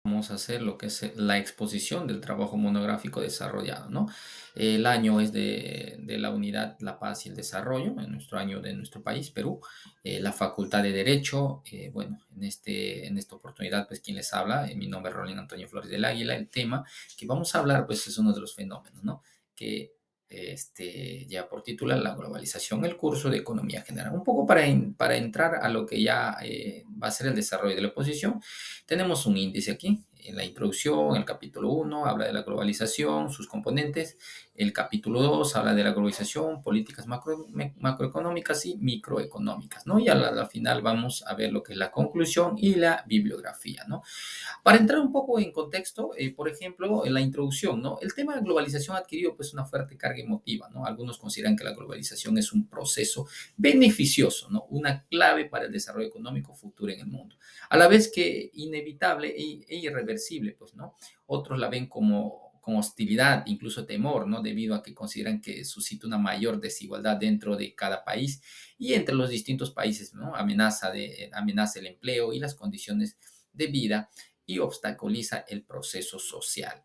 Vamos a hacer lo que es la exposición del trabajo monográfico desarrollado, ¿no? El año es de la unidad La Paz y el Desarrollo, en nuestro año de nuestro país, Perú. La Facultad de Derecho, bueno, en esta oportunidad, pues quien les habla, mi nombre es Rolín Antonio Flores del Águila. El tema que vamos a hablar, pues es uno de los fenómenos, ¿no? Que ya por título la globalización, el curso de economía general. Un poco para entrar a lo que ya va a ser el desarrollo de la exposición. Tenemos un índice aquí. En la introducción, el capítulo 1 habla de la globalización, sus componentes. El capítulo 2 habla de la globalización, políticas macroeconómicas y microeconómicas, ¿no? Y a la final vamos a ver lo que es la conclusión y la bibliografía, ¿no? Para entrar un poco en contexto, por ejemplo, en la introducción, ¿no? El tema de globalización ha adquirido pues una fuerte carga emotiva, ¿no? Algunos consideran que la globalización es un proceso beneficioso, ¿no? Una clave para el desarrollo económico futuro en el mundo. A la vez que inevitable e irreversible, pues, ¿no? Otros la ven como hostilidad, incluso temor, ¿no? Debido a que consideran que suscita una mayor desigualdad dentro de cada país y entre los distintos países, ¿no? Amenaza el empleo y las condiciones de vida y obstaculiza el proceso social.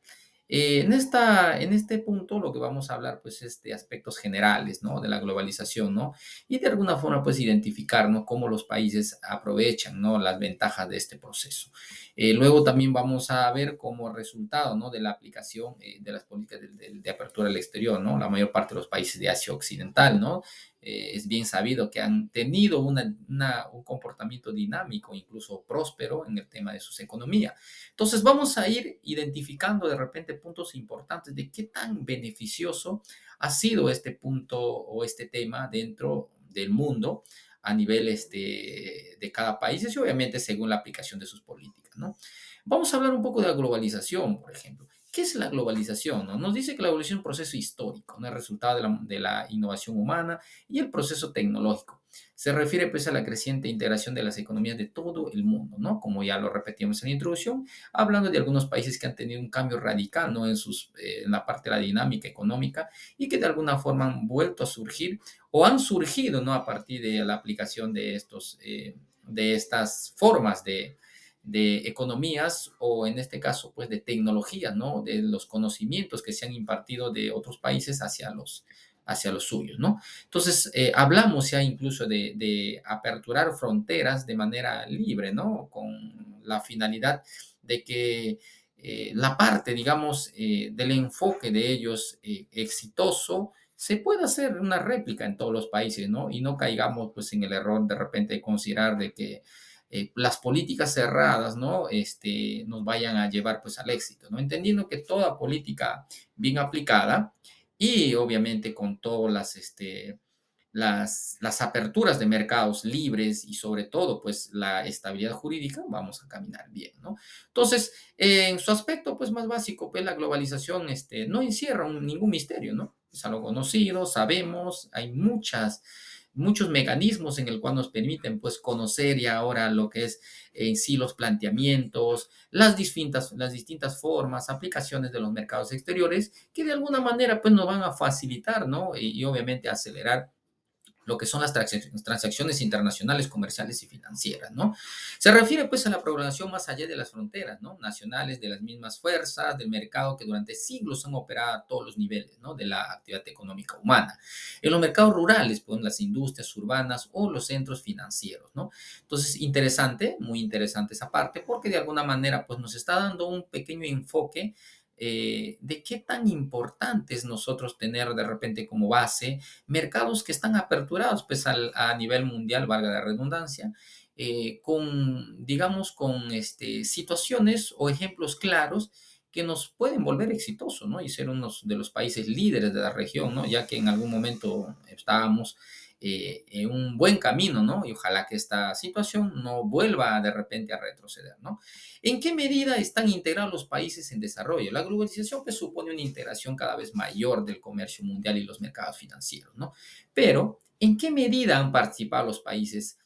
En este punto lo que vamos a hablar pues es de aspectos generales, ¿no? De la globalización, ¿no? Y de alguna forma pues identificar, ¿no? Cómo los países aprovechan, ¿no? Las ventajas de este proceso. Luego también vamos a ver como resultado, ¿no? De la aplicación de las políticas de apertura al exterior, ¿no? La mayor parte de los países de Asia Occidental, ¿no? Es bien sabido que han tenido un comportamiento dinámico, incluso próspero en el tema de sus economías. Entonces vamos a ir identificando de repente puntos importantes de qué tan beneficioso ha sido este punto o este tema dentro del mundo a nivel de cada país y obviamente según la aplicación de sus políticas, ¿no? Vamos a hablar un poco de la globalización, por ejemplo. ¿Qué es la globalización? ¿No? Nos dice que la globalización es un proceso histórico, ¿no? El resultado de la innovación humana y el proceso tecnológico. Se refiere pues a la creciente integración de las economías de todo el mundo, ¿no? Como ya lo repetimos en la introducción, hablando de algunos países que han tenido un cambio radical, ¿no? En la parte de la dinámica económica y que de alguna forma han vuelto a surgir o han surgido, ¿no? A partir de la aplicación de estas formas de economías o en este caso, pues de tecnología, ¿no? De los conocimientos que se han impartido de otros países hacia los suyos, ¿no? Entonces, hablamos ya incluso de aperturar fronteras de manera libre, ¿no? Con la finalidad de que la parte, digamos, del enfoque de ellos exitoso se pueda hacer una réplica en todos los países, ¿no? Y no caigamos, pues, en el error de repente de considerar de que las políticas cerradas, ¿no? Nos vayan a llevar, pues, al éxito, ¿no? Entendiendo que toda política bien aplicada y obviamente con todas las aperturas de mercados libres y sobre todo, pues la estabilidad jurídica, vamos a caminar bien, ¿no? Entonces, en su aspecto, pues más básico, pues la globalización no encierra ningún misterio, ¿no? Es algo conocido, sabemos, hay muchos mecanismos en el cual nos permiten pues conocer y ahora lo que es en sí los planteamientos, las distintas formas, aplicaciones de los mercados exteriores que de alguna manera pues nos van a facilitar, ¿no? Y obviamente acelerar lo que son las transacciones internacionales, comerciales y financieras, ¿no? Se refiere pues a la programación más allá de las fronteras, ¿no? Nacionales de las mismas fuerzas del mercado que durante siglos han operado a todos los niveles, ¿no? De la actividad económica humana. En los mercados rurales, pues las industrias urbanas o los centros financieros, ¿no? Entonces, interesante, muy interesante esa parte, porque de alguna manera pues nos está dando un pequeño enfoque de qué tan importante es nosotros tener de repente como base mercados que están aperturados pues a nivel mundial, valga la redundancia, digamos, con situaciones o ejemplos claros que nos pueden volver exitosos, ¿no? Y ser uno de los países líderes de la región, ¿no? Ya que en algún momento estábamos en un buen camino, ¿no? Y ojalá que esta situación no vuelva de repente a retroceder, ¿no? ¿En qué medida están integrados los países en desarrollo? La globalización pues, supone una integración cada vez mayor del comercio mundial y los mercados financieros, ¿no? Pero, ¿en qué medida han participado los países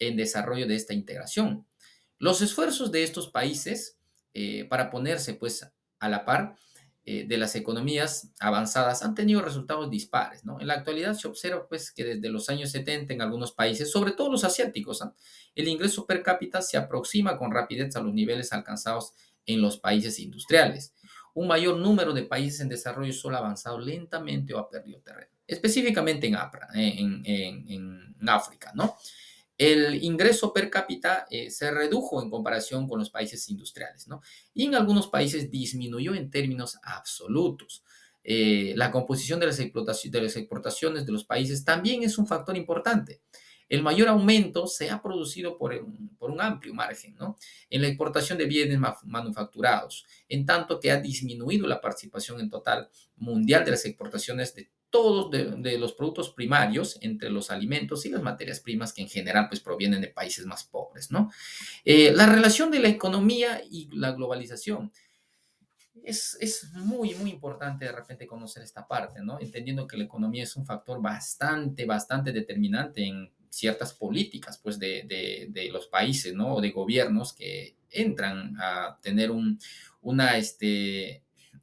en desarrollo de esta integración? Los esfuerzos de estos países para ponerse pues a la par de las economías avanzadas han tenido resultados dispares, ¿no? En la actualidad se observa pues que desde los años 70 en algunos países, sobre todo los asiáticos, ¿ah? El ingreso per cápita se aproxima con rapidez a los niveles alcanzados en los países industriales. Un mayor número de países en desarrollo solo ha avanzado lentamente o ha perdido terreno, específicamente en África, ¿no? El ingreso per cápita se redujo en comparación con los países industriales, ¿no? Y en algunos países disminuyó en términos absolutos. La composición de las exportaciones de los países también es un factor importante. El mayor aumento se ha producido por un amplio margen, ¿no? En la exportación de bienes manufacturados, en tanto que ha disminuido la participación en total mundial de las exportaciones de todos de los productos primarios entre los alimentos y las materias primas que en general pues provienen de países más pobres, ¿no? La relación de la economía y la globalización. Es muy, muy importante de repente conocer esta parte, ¿no? Entendiendo que la economía es un factor bastante determinante en ciertas políticas, pues, de los países, ¿no? O de gobiernos que entran a tener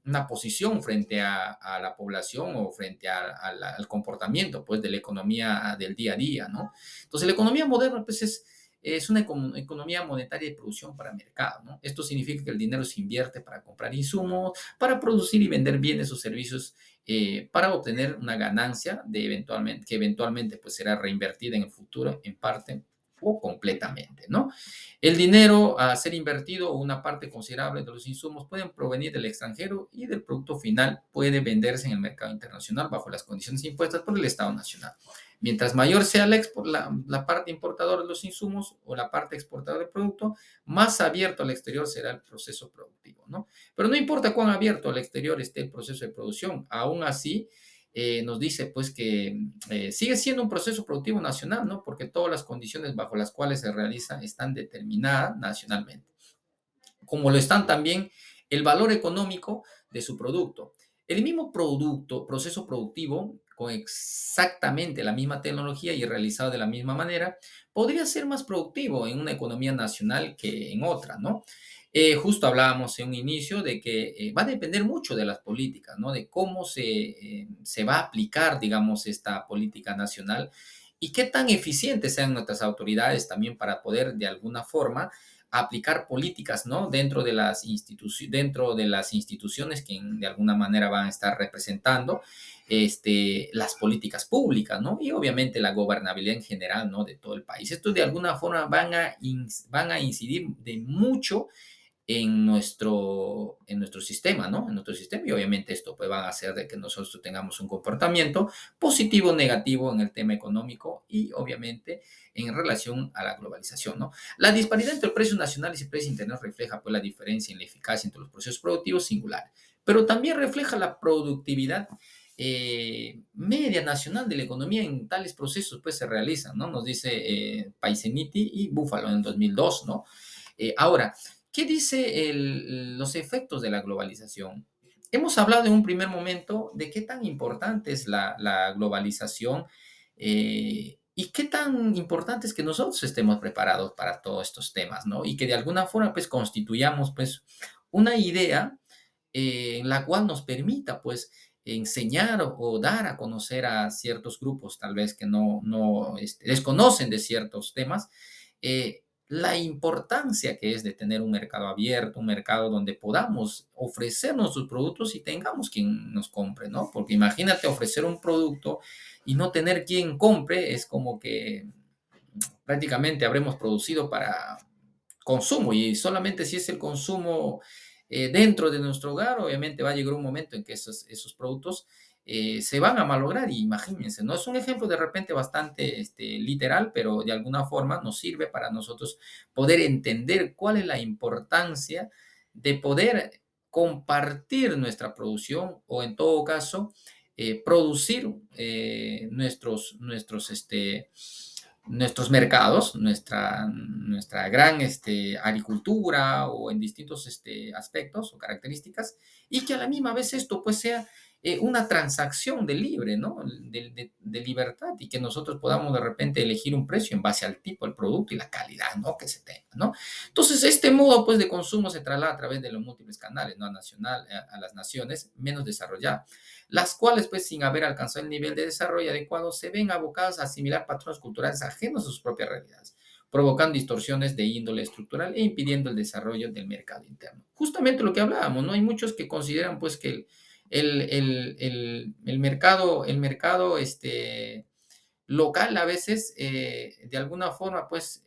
una posición frente a la población o frente al comportamiento, pues, de la economía del día a día, ¿no? Entonces, la economía moderna, pues, es una economía monetaria de producción para mercado, ¿no? Esto significa que el dinero se invierte para comprar insumos, para producir y vender bienes o servicios, para obtener una ganancia que eventualmente pues, será reinvertida en el futuro en parte o completamente, ¿no? El dinero a ser invertido o una parte considerable de los insumos pueden provenir del extranjero y del producto final puede venderse en el mercado internacional bajo las condiciones impuestas por el Estado nacional. Mientras mayor sea la parte importadora de los insumos o la parte exportadora del producto, más abierto al exterior será el proceso productivo, ¿no? Pero no importa cuán abierto al exterior esté el proceso de producción, aún así nos dice pues que sigue siendo un proceso productivo nacional, ¿no? Porque todas las condiciones bajo las cuales se realiza están determinadas nacionalmente, como lo están también el valor económico de su producto. El mismo proceso productivo, con exactamente la misma tecnología y realizado de la misma manera, podría ser más productivo en una economía nacional que en otra, ¿no? Justo hablábamos en un inicio de que va a depender mucho de las políticas, ¿no? De cómo se va a aplicar, digamos, esta política nacional y qué tan eficientes sean nuestras autoridades también para poder, de alguna forma, aplicar políticas, ¿no? Dentro de las instituciones que de alguna manera van a estar representando las políticas públicas, ¿no? Y obviamente la gobernabilidad en general, ¿no? De todo el país. Esto de alguna forma van a incidir de mucho en nuestro sistema, ¿no? En nuestro sistema y obviamente esto pues va a hacer de que nosotros tengamos un comportamiento positivo o negativo en el tema económico y obviamente en relación a la globalización, ¿no? La disparidad entre precios nacionales y precios internos refleja pues la diferencia en la eficacia entre los procesos productivos singulares, pero también refleja la productividad media nacional de la economía en tales procesos pues se realizan, ¿no? Nos dice Paiseniti y Buffalo en el 2002, ¿no? Ahora, ¿qué dice los efectos de la globalización? Hemos hablado en un primer momento de qué tan importante es la globalización y qué tan importante es que nosotros estemos preparados para todos estos temas, ¿no? Y que de alguna forma pues constituyamos pues una idea en la cual nos permita pues enseñar o dar a conocer a ciertos grupos tal vez que no desconocen de ciertos temas, la importancia que es de tener un mercado abierto, un mercado donde podamos ofrecer nuestros productos y tengamos quien nos compre, ¿no? Porque imagínate ofrecer un producto y no tener quien compre, es como que prácticamente habremos producido para consumo y solamente si es el consumo dentro de nuestro hogar, obviamente va a llegar un momento en que esos productos se van a malograr y imagínense, ¿no? Es un ejemplo de repente bastante literal, pero de alguna forma nos sirve para nosotros poder entender cuál es la importancia de poder compartir nuestra producción o en todo caso producir nuestros mercados, nuestra gran agricultura o en distintos aspectos o características, y que a la misma vez esto pues sea una transacción de libre, ¿no? De libertad y que nosotros podamos de repente elegir un precio en base al tipo del producto y la calidad, ¿no? Que se tenga, ¿no? Entonces, este modo pues de consumo se traslada a través de los múltiples canales, ¿no? A las naciones menos desarrolladas, las cuales, pues, sin haber alcanzado el nivel de desarrollo adecuado, se ven abocadas a asimilar patrones culturales ajenos a sus propias realidades. provocando distorsiones de índole estructural e impidiendo el desarrollo del mercado interno. Justamente lo que hablábamos, ¿no? Hay muchos que consideran pues que el mercado local a veces, de alguna forma, pues,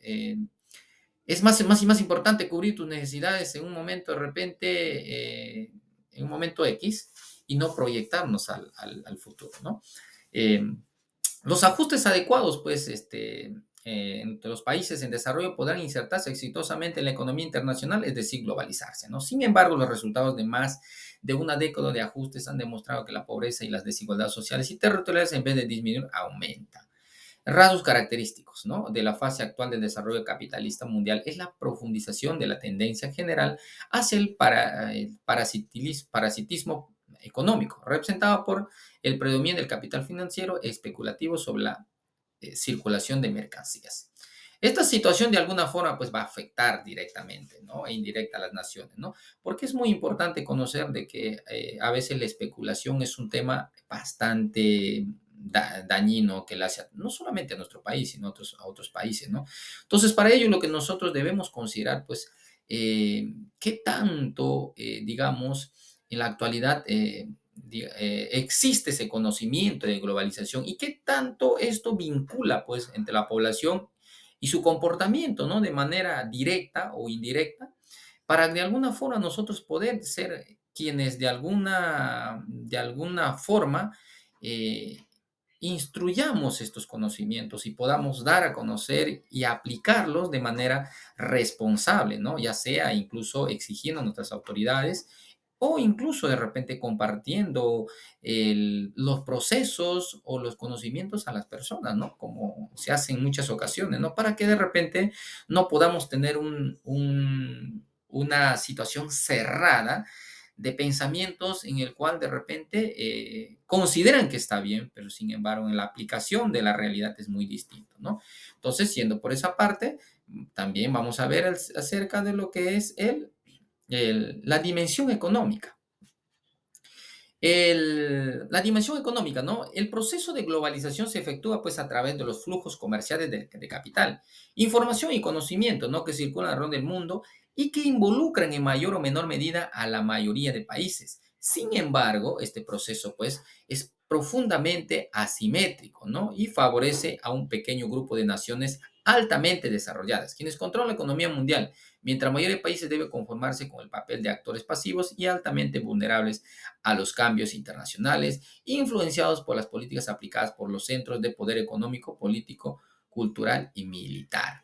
es más importante cubrir tus necesidades en un momento de repente, en un momento X, y no proyectarnos al futuro, ¿no? Eh, los ajustes adecuados, pues, entre los países en desarrollo podrán insertarse exitosamente en la economía internacional, es decir, globalizarse, ¿no? Sin embargo, los resultados de más de una década de ajustes han demostrado que la pobreza y las desigualdades sociales y territoriales, en vez de disminuir, aumentan. Rasgos característicos, ¿no?, de la fase actual del desarrollo capitalista mundial es la profundización de la tendencia general hacia el parasitismo económico, representado por el predominio del capital financiero especulativo sobre la circulación de mercancías. Esta situación de alguna forma pues va a afectar directamente, ¿no?, e indirecta a las naciones, ¿no? Porque es muy importante conocer de que a veces la especulación es un tema bastante dañino que le hace no solamente a nuestro país, sino a otros países, ¿no? Entonces, para ello lo que nosotros debemos considerar, pues, qué tanto, digamos, en la actualidad existe ese conocimiento de globalización y qué tanto esto vincula, pues, entre la población y su comportamiento, ¿no? De manera directa o indirecta, para de alguna forma nosotros poder ser quienes de alguna forma eh, instruyamos estos conocimientos y podamos dar a conocer y aplicarlos de manera responsable, ¿no? Ya sea incluso exigiendo a nuestras autoridades o incluso de repente compartiendo los procesos o los conocimientos a las personas, ¿no? Como se hace en muchas ocasiones, ¿no? Para que de repente no podamos tener una situación cerrada de pensamientos en el cual de repente consideran que está bien, pero sin embargo en la aplicación de la realidad es muy distinto, ¿no? Entonces, siendo por esa parte, también vamos a ver acerca de lo que es la dimensión económica. La dimensión económica, ¿no? El proceso de globalización se efectúa pues a través de los flujos comerciales de capital, información y conocimiento, ¿no?, que circulan alrededor del mundo y que involucran en mayor o menor medida a la mayoría de países. Sin embargo, este proceso pues es profundamente asimétrico, ¿no?, y favorece a un pequeño grupo de naciones altamente desarrolladas, quienes controlan la economía mundial, mientras la mayoría de países debe conformarse con el papel de actores pasivos y altamente vulnerables a los cambios internacionales, influenciados por las políticas aplicadas por los centros de poder económico, político, cultural y militar.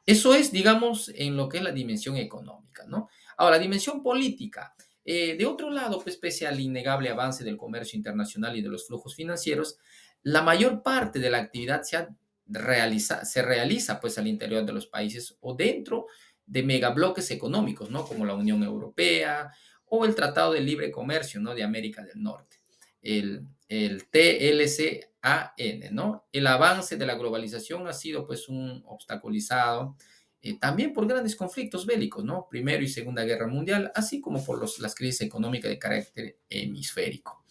Eso es, digamos, en lo que es la dimensión económica, ¿no? Ahora, la dimensión política. De otro lado, pues, pese al innegable avance del comercio internacional y de los flujos financieros, la mayor parte de la actividad se realiza pues al interior de los países o dentro de megabloques económicos, ¿no? Como la Unión Europea o el Tratado de Libre Comercio, ¿no?, de América del Norte, el TLCAN, ¿no? El avance de la globalización ha sido pues un obstaculizado también por grandes conflictos bélicos, ¿no? Primero y Segunda Guerra Mundial, así como por las crisis económicas de carácter hemisférico.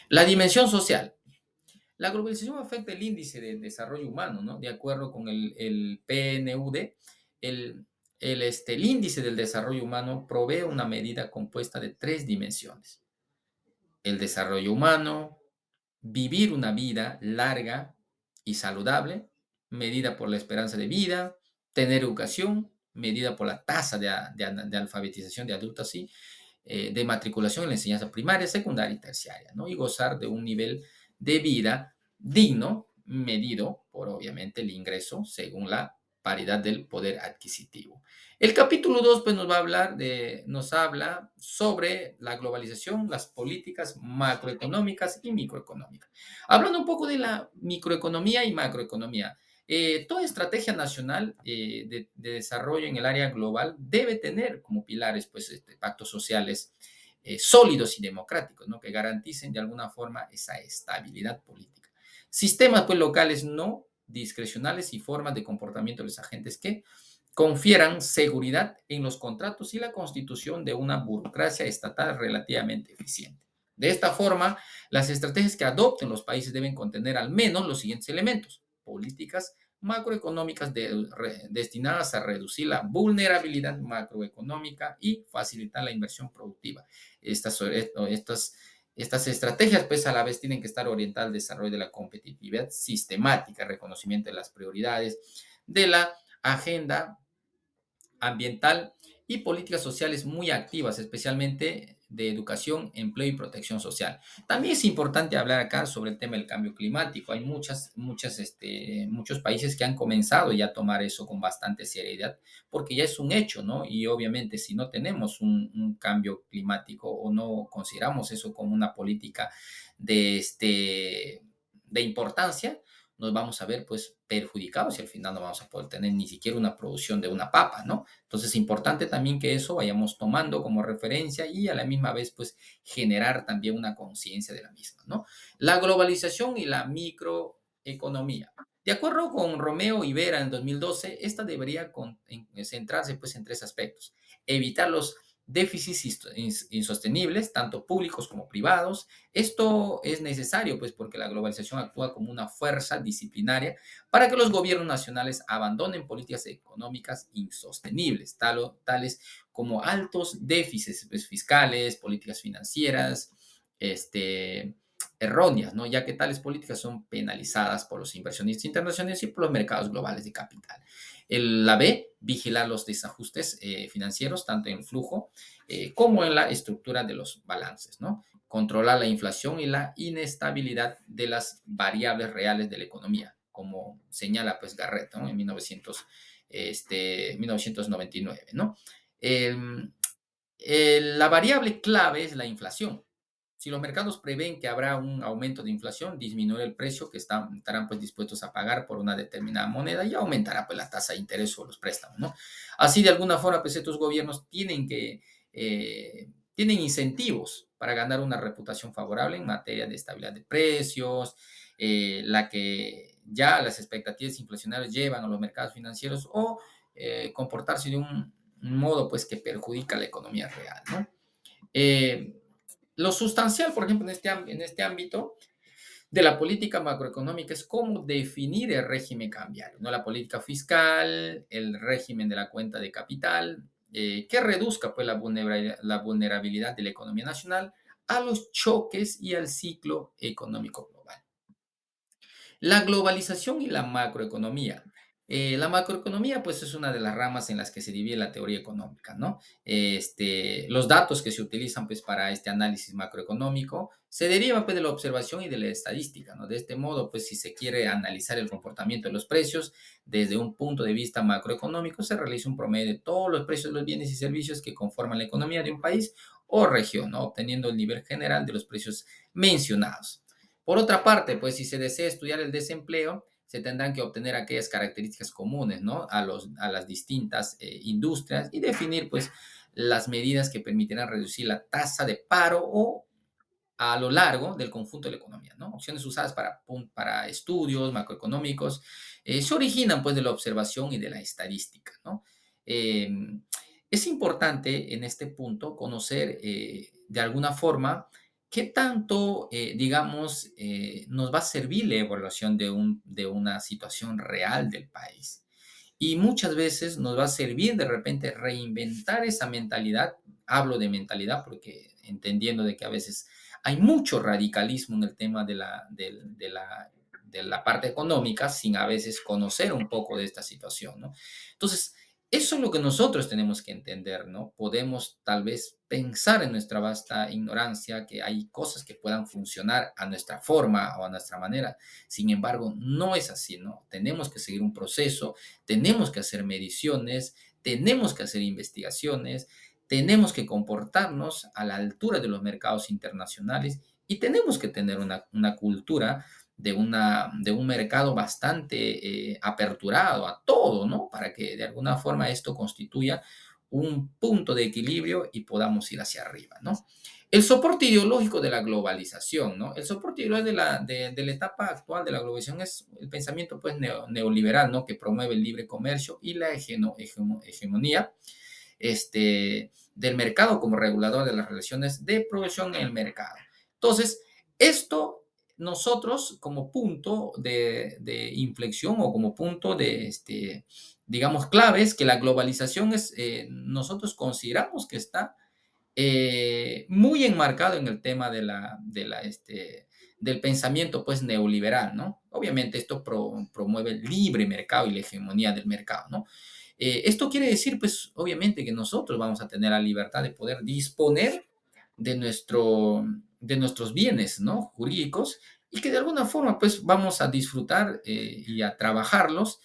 La dimensión social. La globalización afecta el índice de desarrollo humano, ¿no? De acuerdo con el PNUD, el índice del desarrollo humano provee una medida compuesta de tres dimensiones: el desarrollo humano, vivir una vida larga y saludable, medida por la esperanza de vida, tener educación, medida por la tasa de alfabetización de adultos, sí, de matriculación en la enseñanza primaria, secundaria y terciaria, ¿no? Y gozar de un nivel de vida digno, medido por obviamente el ingreso según la paridad del poder adquisitivo. El capítulo 2 pues nos habla sobre la globalización, las políticas macroeconómicas y microeconómicas. Hablando un poco de la microeconomía y macroeconomía, toda estrategia nacional de desarrollo en el área global debe tener como pilares pues, pactos sociales sólidos y democráticos, ¿no?, que garanticen de alguna forma esa estabilidad política. Sistemas pues, locales no discrecionales y formas de comportamiento de los agentes que confieran seguridad en los contratos y la constitución de una burocracia estatal relativamente eficiente. De esta forma, las estrategias que adopten los países deben contener al menos los siguientes elementos: políticas macroeconómicas destinadas a reducir la vulnerabilidad macroeconómica y facilitar la inversión productiva. Estas estrategias, pues, a la vez tienen que estar orientadas al desarrollo de la competitividad sistemática, reconocimiento de las prioridades de la agenda ambiental y políticas sociales muy activas, especialmente de educación, empleo y protección social. También es importante hablar acá sobre el tema del cambio climático. Hay muchos países que han comenzado ya a tomar eso con bastante seriedad, porque ya es un hecho, ¿no? Y obviamente si no tenemos un cambio climático o no consideramos eso como una política de, de importancia, nos vamos a ver pues perjudicados y al final no vamos a poder tener ni siquiera una producción de una papa, ¿no? Entonces es importante también que eso vayamos tomando como referencia y a la misma vez pues generar también una conciencia de la misma, ¿no? La globalización y la microeconomía. De acuerdo con Romeo y Vera en 2012, esta debería centrarse pues en tres aspectos. Evitar los déficits insostenibles, tanto públicos como privados. Esto es necesario, pues, porque la globalización actúa como una fuerza disciplinaria para que los gobiernos nacionales abandonen políticas económicas insostenibles, tales como altos déficits, pues, fiscales, políticas financieras, erróneas, ¿no? Ya que tales políticas son penalizadas por los inversionistas internacionales y por los mercados globales de capital. La B, vigilar los desajustes financieros, tanto en el flujo como en la estructura de los balances, ¿no? Controlar la inflación y la inestabilidad de las variables reales de la economía, como señala pues Garrett, ¿no? En 1999, ¿no? El, la variable clave es la inflación. Si los mercados prevén que habrá un aumento de inflación, disminuirá el precio que estarán pues dispuestos a pagar por una determinada moneda y aumentará pues la tasa de interés o los préstamos, ¿no? Así de alguna forma pues estos gobiernos tienen incentivos para ganar una reputación favorable en materia de estabilidad de precios, la que ya las expectativas inflacionarias llevan a los mercados financieros o comportarse de un modo pues que perjudica la economía real, ¿no? Eh, lo sustancial, por ejemplo, en este ámbito de la política macroeconómica es cómo definir el régimen cambiario, ¿no? La política fiscal, el régimen de la cuenta de capital, que reduzca pues, la vulnerabilidad de la economía nacional a los choques y al ciclo económico global. La globalización y la macroeconomía. La macroeconomía, pues, es una de las ramas en las que se divide la teoría económica, ¿no? Los datos que se utilizan, pues, para este análisis macroeconómico se derivan, pues, de la observación y de la estadística, ¿no? De este modo, pues, si se quiere analizar el comportamiento de los precios desde un punto de vista macroeconómico, se realiza un promedio de todos los precios de los bienes y servicios que conforman la economía de un país o región, ¿no? Obteniendo el nivel general de los precios mencionados. Por otra parte, pues si se desea estudiar el desempleo, se tendrán que obtener aquellas características comunes, ¿no? A las distintas industrias y definir, pues, las medidas que permitirán reducir la tasa de paro o a lo largo del conjunto de la economía, ¿no? Opciones usadas para estudios macroeconómicos se originan, pues, de la observación y de la estadística, ¿no? Eh, es importante en este punto conocer de alguna forma qué tanto, digamos, nos va a servir la evaluación de una situación real del país. Y muchas veces nos va a servir de repente reinventar esa mentalidad. Hablo de mentalidad porque entendiendo de que a veces hay mucho radicalismo en el tema de la parte económica sin a veces conocer un poco de esta situación, ¿no? Entonces, eso es lo que nosotros tenemos que entender, ¿no? Podemos tal vez pensar en nuestra vasta ignorancia que hay cosas que puedan funcionar a nuestra forma o a nuestra manera. Sin embargo, no es así, ¿no? Tenemos que seguir un proceso, tenemos que hacer mediciones, tenemos que hacer investigaciones, tenemos que comportarnos a la altura de los mercados internacionales y tenemos que tener una cultura de un mercado bastante aperturado a todo, ¿no? Para que de alguna forma esto constituya un punto de equilibrio y podamos ir hacia arriba, ¿no? El soporte ideológico de la globalización, ¿no? El soporte ideológico de la etapa actual de la globalización es el pensamiento pues, neoliberal, ¿no? Que promueve el libre comercio y la hegemonía del mercado como regulador de las relaciones de producción en el mercado. Entonces, esto nosotros como punto de inflexión o como punto de, digamos, claves que la globalización es, nosotros consideramos que está muy enmarcado en el tema del pensamiento pues neoliberal, ¿no? Obviamente esto promueve el libre mercado y la hegemonía del mercado, ¿no? Esto quiere decir pues obviamente que nosotros vamos a tener la libertad de poder disponer de, de nuestros bienes, ¿no? Jurídicos y que de alguna forma pues vamos a disfrutar y a trabajarlos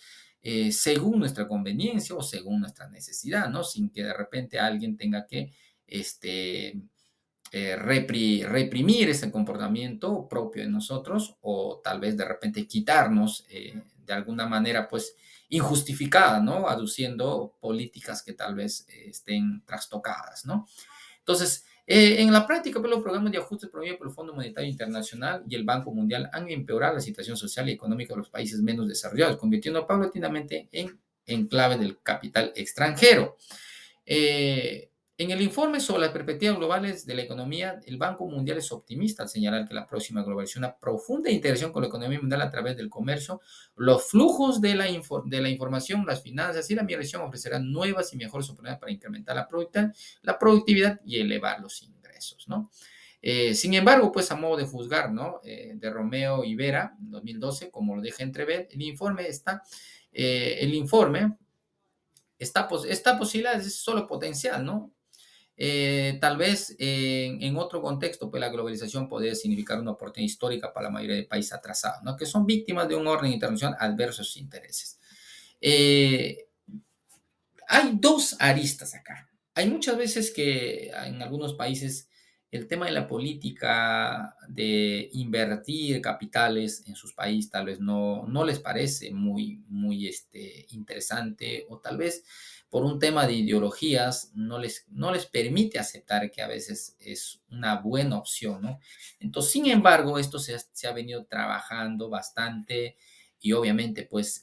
según nuestra conveniencia o según nuestra necesidad, ¿no? Sin que de repente alguien tenga que este, reprimir ese comportamiento propio de nosotros o tal vez de repente quitarnos de alguna manera pues injustificada, ¿no? Aduciendo políticas que tal vez estén trastocadas, ¿no? Entonces, en la práctica, pues, los programas de ajuste promovidos por el Fondo Monetario Internacional y el Banco Mundial han empeorado la situación social y económica de los países menos desarrollados, convirtiendo paulatinamente en enclave del capital extranjero. Eh, en el informe sobre las perspectivas globales de la economía, el Banco Mundial es optimista al señalar que la próxima globalización, una profunda integración con la economía mundial a través del comercio, los flujos de de la información, las finanzas y la migración ofrecerán nuevas y mejores oportunidades para incrementar la productividad y elevar los ingresos, ¿no? Sin embargo, pues a modo de juzgar, ¿no? De Romeo y Vera, en 2012, como lo deja entrever, el informe esta posibilidad es solo potencial, ¿no? Tal vez en otro contexto, pues la globalización podría significar una oportunidad histórica para la mayoría de países atrasados, ¿no? Que son víctimas de un orden internacional adverso a sus intereses. Eh, Hay dos aristas acá. Hay muchas veces que en algunos países el tema de la política de invertir capitales en sus países tal vez no les parece muy interesante o tal vez por un tema de ideologías no les permite aceptar que a veces es una buena opción, ¿no? Entonces, sin embargo, esto se ha venido trabajando bastante y obviamente pues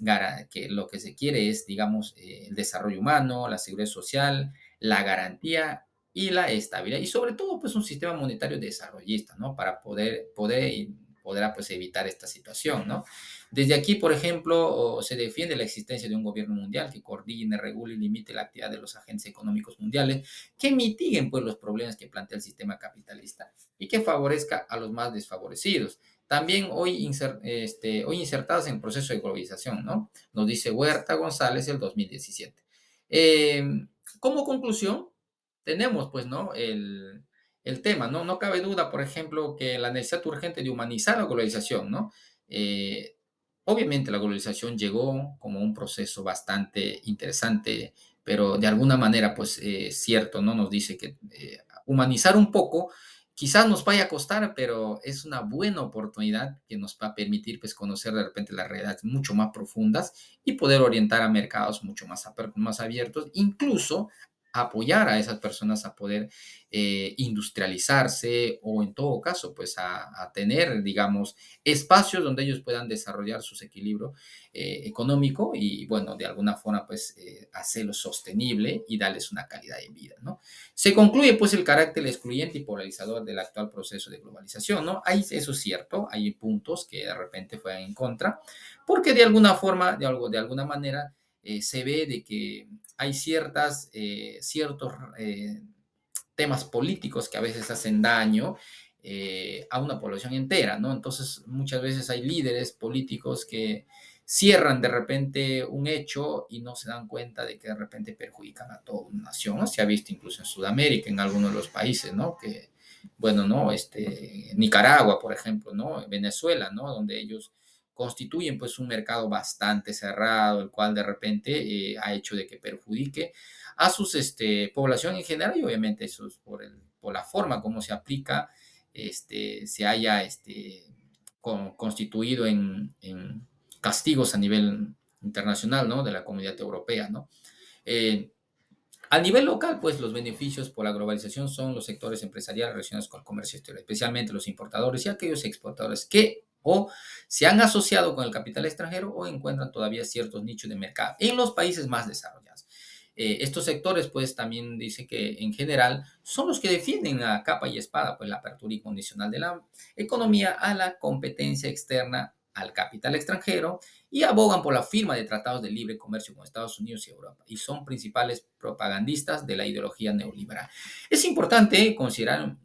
que lo que se quiere es, digamos, el desarrollo humano, la seguridad social, la garantía y la estabilidad y sobre todo pues un sistema monetario desarrollista, ¿no? Para poder pues evitar esta situación, ¿no? Desde aquí, por ejemplo, se defiende la existencia de un gobierno mundial que coordine, regule y limite la actividad de los agentes económicos mundiales, que mitiguen pues los problemas que plantea el sistema capitalista y que favorezca a los más desfavorecidos. También hoy insertadas en el proceso de globalización, ¿no? Nos dice Huerta González el 2017. Eh, Como conclusión, tenemos, pues, ¿no? El tema, ¿no? No cabe duda, por ejemplo, que la necesidad urgente de humanizar la globalización, ¿no? Eh, Obviamente la globalización llegó como un proceso bastante interesante, pero de alguna manera, pues, cierto, ¿no? Nos dice que humanizar un poco quizás nos vaya a costar, pero es una buena oportunidad que nos va a permitir pues, conocer de repente las realidades mucho más profundas y poder orientar a mercados mucho más abiertos, incluso apoyar a esas personas a poder industrializarse o en todo caso pues a tener digamos espacios donde ellos puedan desarrollar sus equilibrios económico y bueno de alguna forma pues hacerlo sostenible y darles una calidad de vida, ¿no? Se concluye pues el carácter excluyente y polarizador del actual proceso de globalización, ¿no? Ahí eso es cierto, hay puntos que de repente fueran en contra, porque de alguna forma, de alguna manera, se ve de que hay ciertos temas políticos que a veces hacen daño a una población entera, ¿no? Entonces, muchas veces hay líderes políticos que cierran de repente un hecho y no se dan cuenta de que de repente perjudican a toda una nación, ¿no? Se ha visto incluso en Sudamérica, en algunos de los países, ¿no? Que, bueno, ¿no? Nicaragua, por ejemplo, ¿no? Venezuela, ¿no? Donde ellos constituyen pues un mercado bastante cerrado, el cual de repente ha hecho de que perjudique a sus población en general y obviamente eso es por la forma como se aplica, se haya constituido en castigos a nivel internacional, ¿no? De la comunidad europea, ¿no? Eh, a nivel local, pues los beneficios por la globalización son los sectores empresariales relacionados con el comercio exterior, especialmente los importadores y aquellos exportadores que o se han asociado con el capital extranjero o encuentran todavía ciertos nichos de mercado en los países más desarrollados. Estos sectores, pues también dice que en general son los que defienden a capa y espada, pues la apertura incondicional de la economía a la competencia externa, al capital extranjero, y abogan por la firma de tratados de libre comercio con Estados Unidos y Europa, y son principales propagandistas de la ideología neoliberal. Es importante considerar,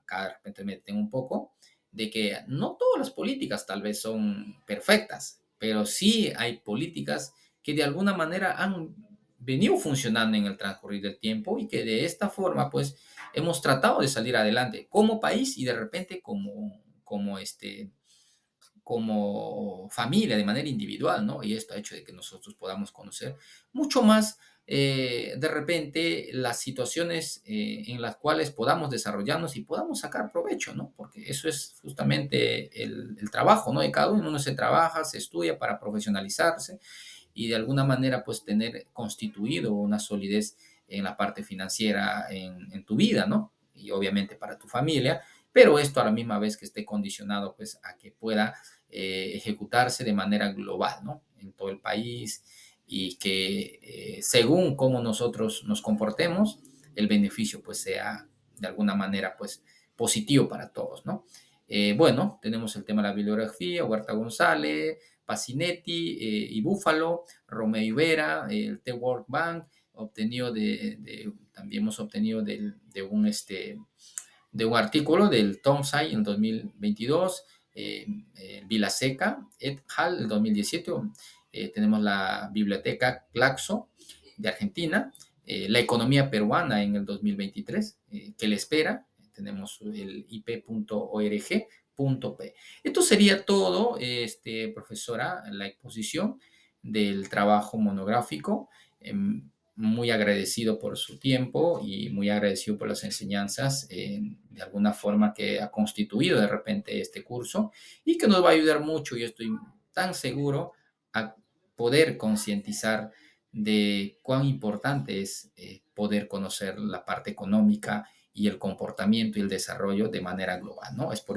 acá de repente me detengo un poco, de que no todas las políticas tal vez son perfectas, pero sí hay políticas que de alguna manera han venido funcionando en el transcurrir del tiempo y que de esta forma pues hemos tratado de salir adelante como país y de repente como familia, de manera individual, ¿no? Y esto ha hecho de que nosotros podamos conocer mucho más, de repente, las situaciones en las cuales podamos desarrollarnos y podamos sacar provecho, ¿no? Porque eso es justamente el trabajo, ¿no? De cada uno. Uno se trabaja, se estudia para profesionalizarse y de alguna manera, pues, tener constituido una solidez en la parte financiera en tu vida, ¿no? Y obviamente para tu familia, pero esto a la misma vez que esté condicionado, pues, a que pueda ejecutarse de manera global, ¿no? En todo el país y que según cómo nosotros nos comportemos, el beneficio pues sea de alguna manera pues positivo para todos, ¿no? Bueno, tenemos el tema de la bibliografía, Huerta González, Pacinetti y Búfalo, Romeo Ibera, el The World Bank, obtenido también hemos obtenido de un artículo del Tomsai en 2022, Vilaseca et al. En 2017, tenemos la Biblioteca Claxo de Argentina, la economía peruana en el 2023, que le espera, tenemos el ip.org.p. Esto sería todo, profesora, la exposición del trabajo monográfico. Muy agradecido por su tiempo y muy agradecido por las enseñanzas, de alguna forma que ha constituido de repente este curso y que nos va a ayudar mucho, y estoy tan seguro, a poder concientizar de cuán importante es poder conocer la parte económica y el comportamiento y el desarrollo de manera global, ¿no? Es por